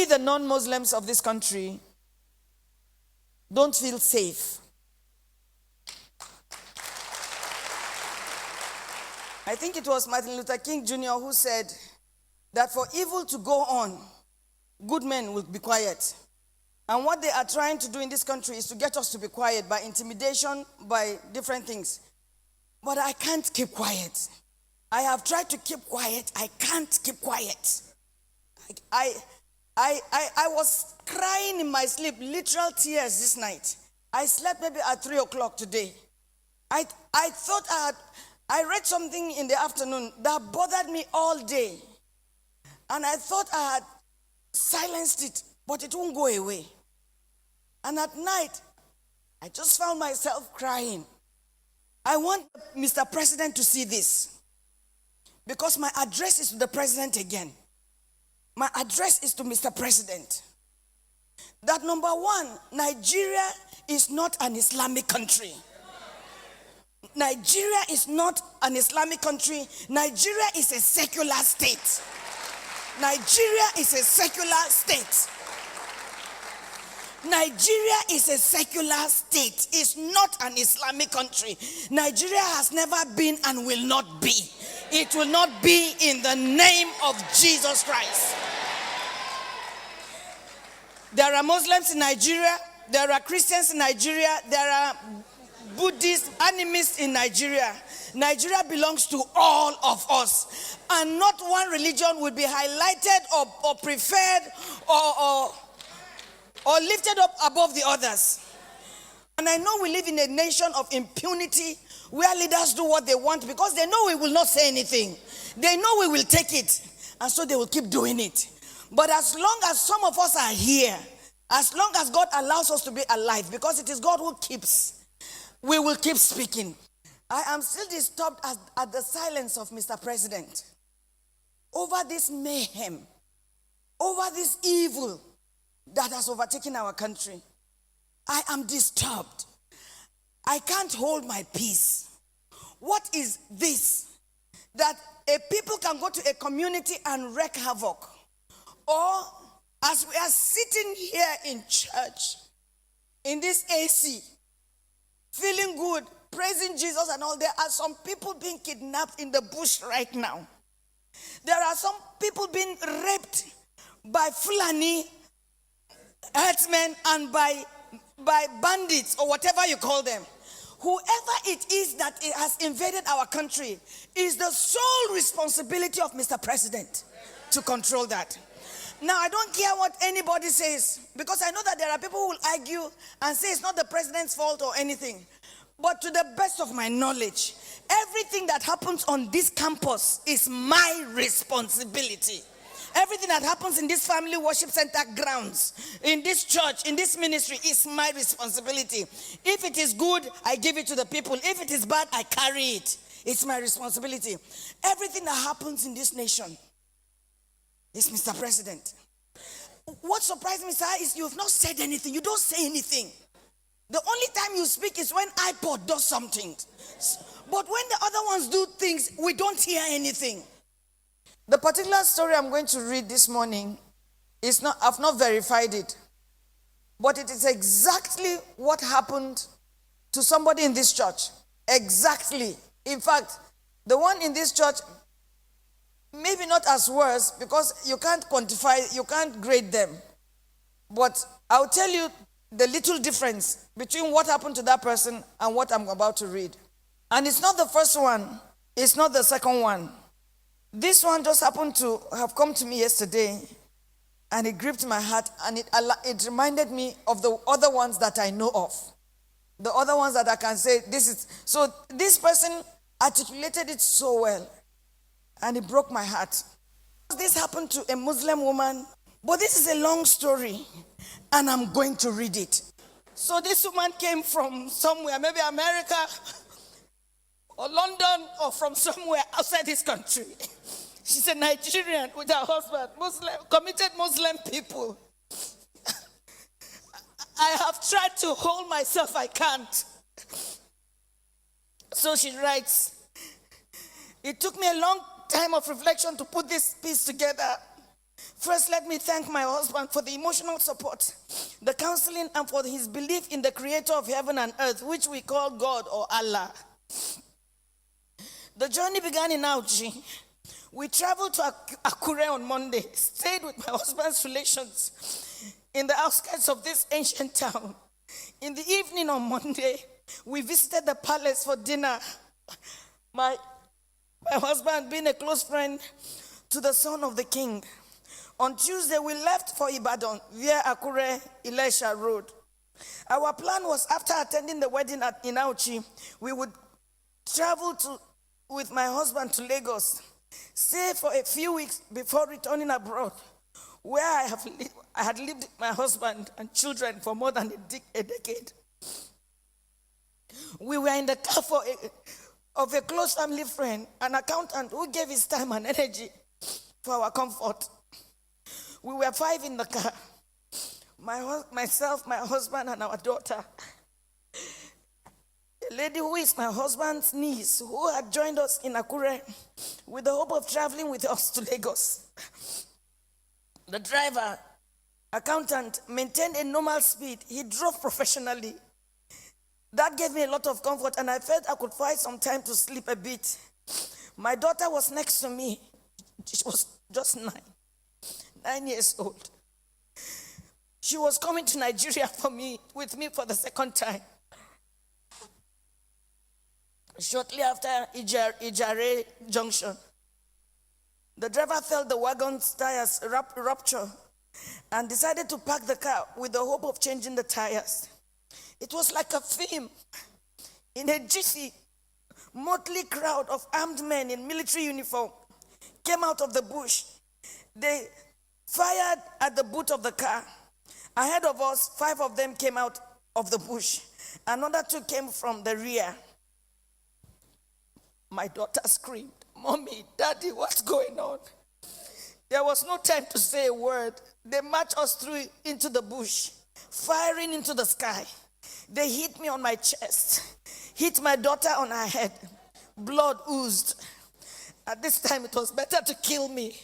we, the non-Muslims of this country, don't feel safe. I think it was Martin Luther King Jr. who said that for evil to go on, good men will be quiet. And what they are trying to do in this country is to get us to be quiet by intimidation, by different things. But I can't keep quiet. I have tried to keep quiet. I can't keep quiet. I was crying in my sleep, literal tears this night. I slept maybe at 3 o'clock today. I thought I read something in the afternoon that bothered me all day. And I thought I had silenced it, but it won't go away. And at night, I just found myself crying. I want Mr. President to see this, because my address is to the president again. My address is to Mr. President. That number one, Nigeria is not an Islamic country. Nigeria is not an Islamic country. Nigeria is a secular state. Nigeria is a secular state. Nigeria is a secular state. It's not an Islamic country. Nigeria has never been and will not be. It will not be in the name of Jesus Christ. There are Muslims in Nigeria. There are Christians in Nigeria. There are Buddhist animists in Nigeria. Nigeria belongs to all of us. And not one religion will be highlighted or preferred or lifted up above the others. And I know we live in a nation of impunity where leaders do what they want because they know we will not say anything. They know we will take it. And so they will keep doing it. But as long as some of us are here, as long as God allows us to be alive, because it is God who keeps, we will keep speaking. I am still disturbed at the silence of Mr. President over this mayhem, over this evil that has overtaken our country. I am disturbed. I can't hold my peace. What is this? That a people can go to a community and wreak havoc. Or as we are sitting here in church, in this AC, feeling good, praising Jesus and all, there are some people being kidnapped in the bush right now. There are some people being raped by Fulani Herdsmen and by bandits or whatever you call them. Whoever it is that has invaded our country is the sole responsibility of Mr. President to control that. Now, I don't care what anybody says, because I know that there are people who will argue and say it's not the president's fault or anything. But to the best of my knowledge, everything that happens on this campus is my responsibility. Everything that happens in this family worship center grounds, in this church, in this ministry, is my responsibility. If it is good, I give it to the people. If it is bad, I carry it. It's my responsibility. Everything that happens in this nation is Mr. President. What surprised me, sir, is you have not said anything. You don't say anything. The only time you speak is when iPod does something. But when the other ones do things, we don't hear anything. The particular story I'm going to read this morning is not, I've not verified it, but it is exactly what happened to somebody in this church. Exactly. In fact, the one in this church, maybe not as worse, because you can't quantify, you can't grade them. But I'll tell you the little difference between what happened to that person and what I'm about to read. And it's not the first one, it's not the second one. This one just happened to have come to me yesterday, and it gripped my heart, and it reminded me of the other ones that I know of. The other ones that I can say, this is... So this person articulated it so well, and it broke my heart. This happened to a Muslim woman, but this is a long story, and I'm going to read it. So this woman came from somewhere, maybe America, or London, or from somewhere outside this country. She's a Nigerian with her husband, Muslim, committed Muslim people. I have tried to hold myself, I can't. So she writes, it took me a long time of reflection to put this piece together. First, let me thank my husband for the emotional support, the counseling, and for his belief in the creator of heaven and earth, which we call God or Allah. The journey began in Auchi. We traveled to Akure on Monday, stayed with my husband's relations in the outskirts of this ancient town. In the evening on Monday, we visited the palace for dinner. My husband being a close friend to the son of the king. On Tuesday, we left for Ibadan via Akure Ilesha Road. Our plan was, after attending the wedding in Auchi, we would travel with my husband to Lagos, stay for a few weeks before returning abroad, where I had lived with my husband and children for more than a decade. We were in the car of a close family friend, an accountant who gave his time and energy for our comfort. We were 5 in the car, myself, my husband, and our daughter. A lady who is my husband's niece, who had joined us in Akure with the hope of traveling with us to Lagos. The driver, accountant, maintained a normal speed. He drove professionally. That gave me a lot of comfort, and I felt I could find some time to sleep a bit. My daughter was next to me. She was just 9 years old. She was coming to Nigeria with me for the second time. Shortly after Ijare Junction, the driver felt the wagon's tires rupture and decided to park the car with the hope of changing the tires. It was like a film. In a jiffy, motley crowd of armed men in military uniform came out of the bush. They fired at the boot of the car. Ahead of us, 5 of them came out of the bush. Another 2 came from the rear. My daughter screamed, "Mommy, Daddy, what's going on?" There was no time to say a word. They marched us through into the bush, firing into the sky. They hit me on my chest, hit my daughter on her head. Blood oozed. At this time, it was better to kill me.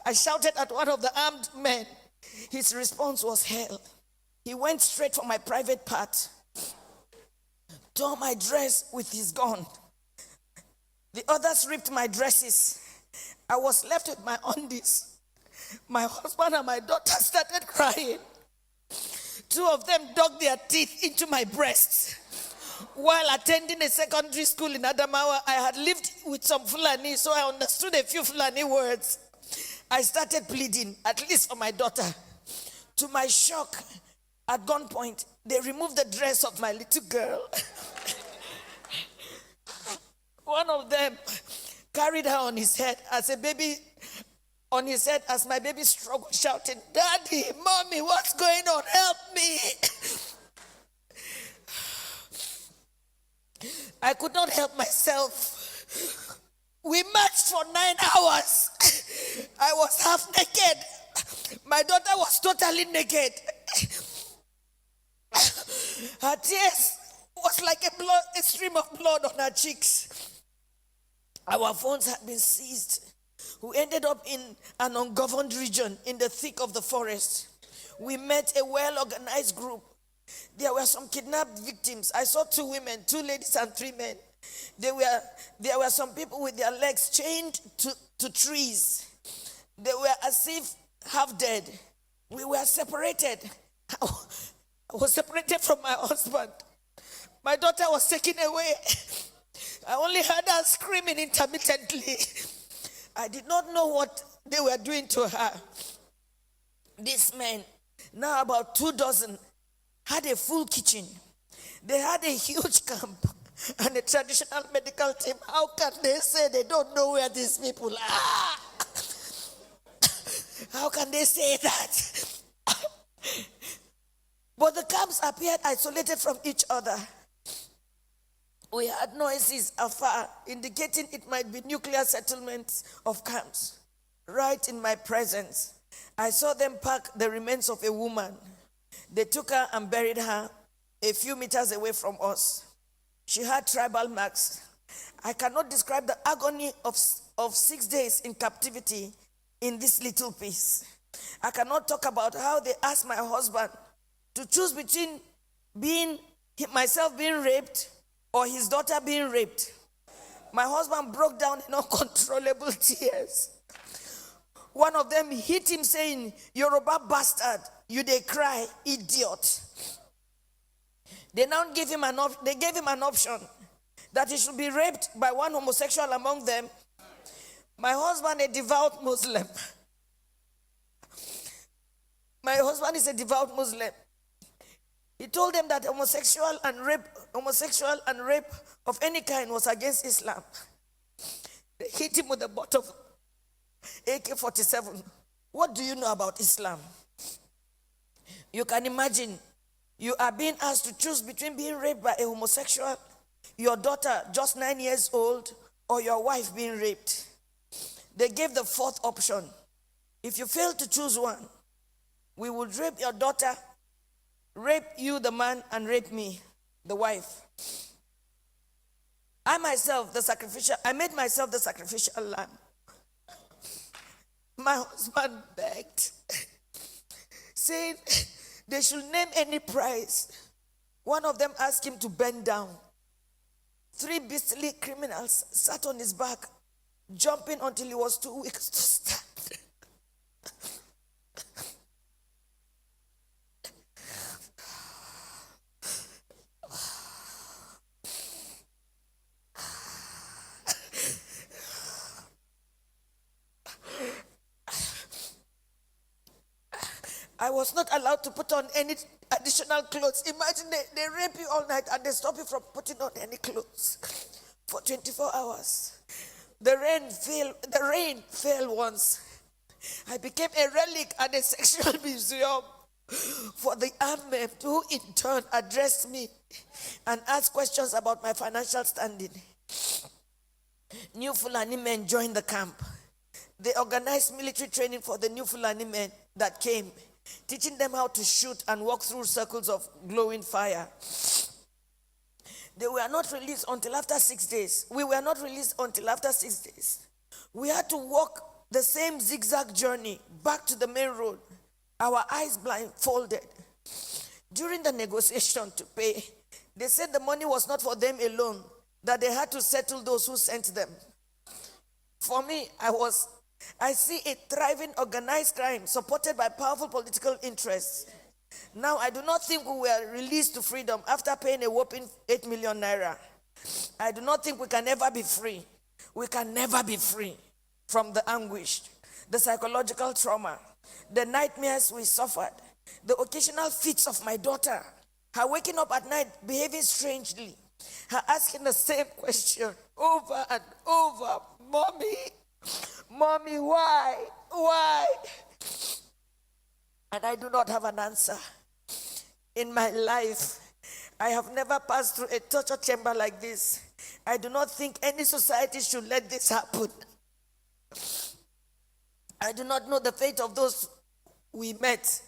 I shouted at one of the armed men. His response was hell. He went straight for my private part, tore my dress with his gun. The others ripped my dresses. I was left with my undies. My husband and my daughter started crying. 2 of them dug their teeth into my breasts. While attending a secondary school in Adamawa, I had lived with some Fulani, so I understood a few Fulani words. I started pleading, at least for my daughter. To my shock, at gunpoint, they removed the dress of my little girl. One of them carried her on his head as my baby struggled, shouting, "Daddy, Mommy, what's going on? Help me." I could not help myself. We marched for 9 hours. I was half naked. My daughter was totally naked. Her tears was like a stream of blood on her cheeks. Our phones had been seized. We ended up in an ungoverned region in the thick of the forest. We met a well-organized group. There were some kidnapped victims. I saw 2 women, 2 ladies and 3 men. There were some people with their legs chained to trees. They were as if half dead. We were separated. I was separated from my husband. My daughter was taken away. I only heard her screaming intermittently. I did not know what they were doing to her. These men, now about 2 dozen, had a full kitchen. They had a huge camp and a traditional medical team. How can they say they don't know where these people are? How can they say that? But the camps appeared isolated from each other. We heard noises afar, indicating it might be nuclear settlements of camps. Right in my presence, I saw them pack the remains of a woman. They took her and buried her a few meters away from us. She had tribal marks. I cannot describe the agony of 6 days in captivity in this little piece. I cannot talk about how they asked my husband to choose between myself being raped or his daughter being raped. My husband broke down in uncontrollable tears. One of them hit him saying, "Yoruba bastard, you dey cry, idiot." They now gave him an option that he should be raped by one homosexual among them. My husband, a devout Muslim. My husband is a devout Muslim. He told them that homosexual and rape of any kind was against Islam. They hit him with a butt of AK-47. What do you know about Islam? You can imagine, you are being asked to choose between being raped by a homosexual, your daughter just 9 years old, or your wife being raped. They gave the fourth option. If you fail to choose one, we would rape your daughter, rape you, the man, and rape me, the wife. I made myself the sacrificial lamb. My husband begged, saying they should name any price. One of them asked him to bend down. 3 beastly criminals sat on his back, jumping until he was too weak to stand. I was not allowed to put on any additional clothes. Imagine they rape you all night and they stop you from putting on any clothes for 24 hours. The rain fell once. I became a relic at a sexual museum for the armed men who in turn addressed me and asked questions about my financial standing. New Fulani men joined the camp. They organized military training for the new Fulani men that came, teaching them how to shoot and walk through circles of glowing fire. They were not released until after 6 days. We were not released until after 6 days. We had to walk the same zigzag journey back to the main road, our eyes blindfolded. During the negotiation to pay, they said the money was not for them alone, that they had to settle those who sent them. For me, I see a thriving organized crime supported by powerful political interests. Now, I do not think we were released to freedom after paying a whopping 8 million naira. I do not think we can ever be free. We can never be free from the anguish, the psychological trauma, the nightmares we suffered, the occasional fits of my daughter, her waking up at night behaving strangely, her asking the same question over and over, Mommy, why? And I do not have an answer. In my life, I have never passed through a torture chamber like this. I do not think any society should let this happen. I do not know the fate of those we met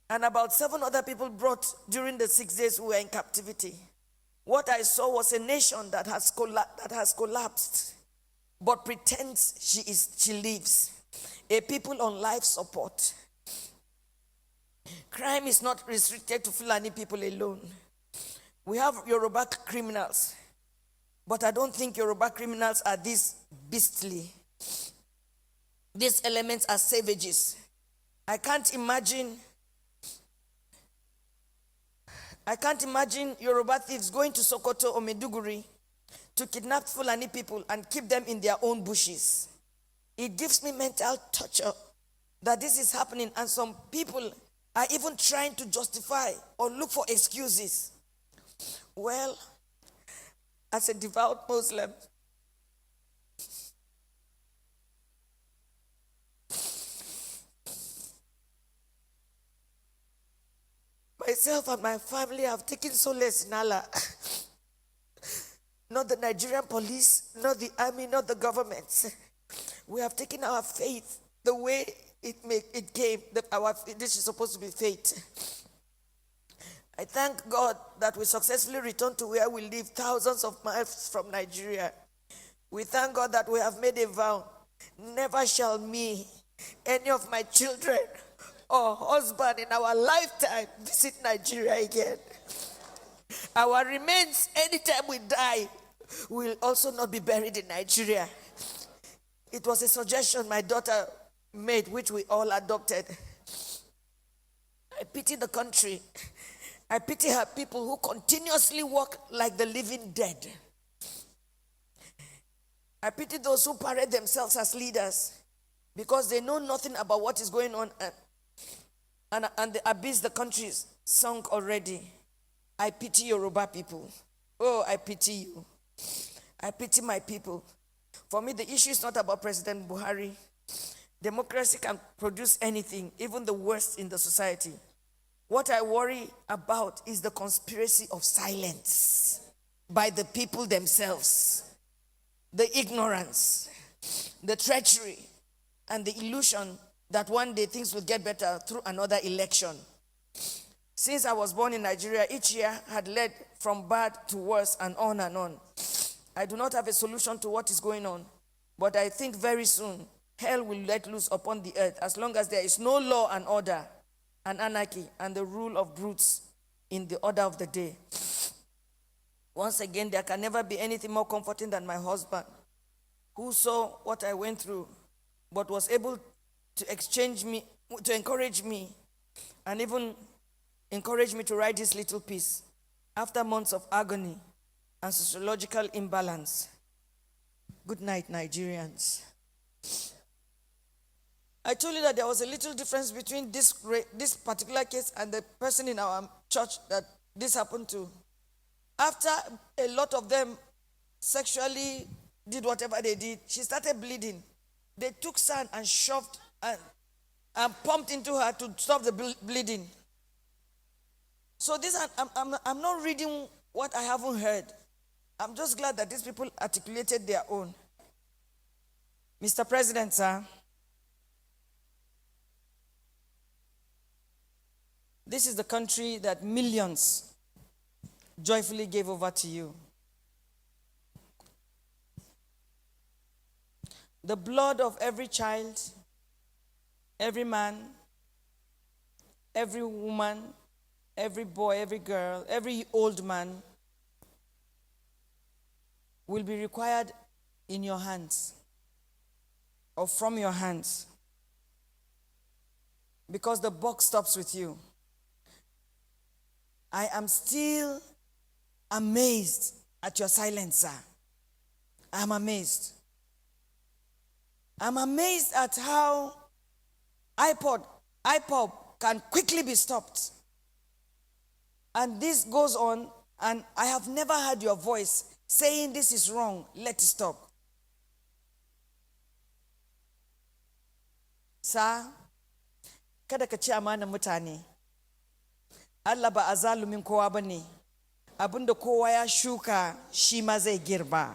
and about 7 other people brought during the 6 days we were in captivity. What I saw was a nation that has collapsed, but pretends she lives. A people on life support. Crime is not restricted to Fulani people alone. We have Yoruba criminals, but I don't think Yoruba criminals are this beastly. These elements are savages. I can't imagine Yoruba thieves going to Sokoto or Maiduguri to kidnap Fulani people and keep them in their own bushes. It gives me mental torture that this is happening, and some people are even trying to justify or look for excuses. Well, as a devout Muslim, myself and my family have taken solace in Allah. Not the Nigerian police, not the army, not the government. We have taken our faith the way it came. This is supposed to be faith. I thank God that we successfully returned to where we live, thousands of miles from Nigeria. We thank God that we have made a vow. Never shall me any of my children or husband in our lifetime visit Nigeria again. Our remains, anytime we die, will also not be buried in Nigeria. It was a suggestion my daughter made, which we all adopted. I pity the country. I pity her people who continuously walk like the living dead. I pity those who parade themselves as leaders because they know nothing about what is going on and the abyss the country is sunk already. I pity Yoruba people. Oh, I pity you. I pity my people. For me, the issue is not about President Buhari. Democracy can produce anything, even the worst in the society. What I worry about is the conspiracy of silence by the people themselves, the ignorance, the treachery, and the illusion that one day things will get better through another election. Since I was born in Nigeria, each year had led from bad to worse and on and on. I do not have a solution to what is going on, but I think very soon hell will let loose upon the earth as long as there is no law and order and anarchy and the rule of brutes in the order of the day. Once again, there can never be anything more comforting than my husband, who saw what I went through, but was able to encourage me, and even encourage me to write this little piece after months of agony and sociological imbalance. Good night, Nigerians. I told you that there was a little difference between this particular case and the person in our church that this happened to. After a lot of them sexually did whatever they did, she started bleeding. They took sand and shoved and pumped into her to stop the bleeding. So this, I'm not reading what I haven't heard. I'm just glad that these people articulated their own. Mr. President, sir, this is the country that millions joyfully gave over to you. The blood of every child, every man, every woman, every boy, every girl, every old man will be required in your hands or from your hands, because the buck stops with you. I am still amazed at your silence, sir. I'm amazed. I'm amazed at how IPOB can quickly be stopped. And this goes on, and I have never heard your voice saying this is wrong, let it stop. Sir, kada ka ci amanar mutane. Allah ba a zalumin kowa ba ne. Abinda kowa ya shuka shi ma zai girba.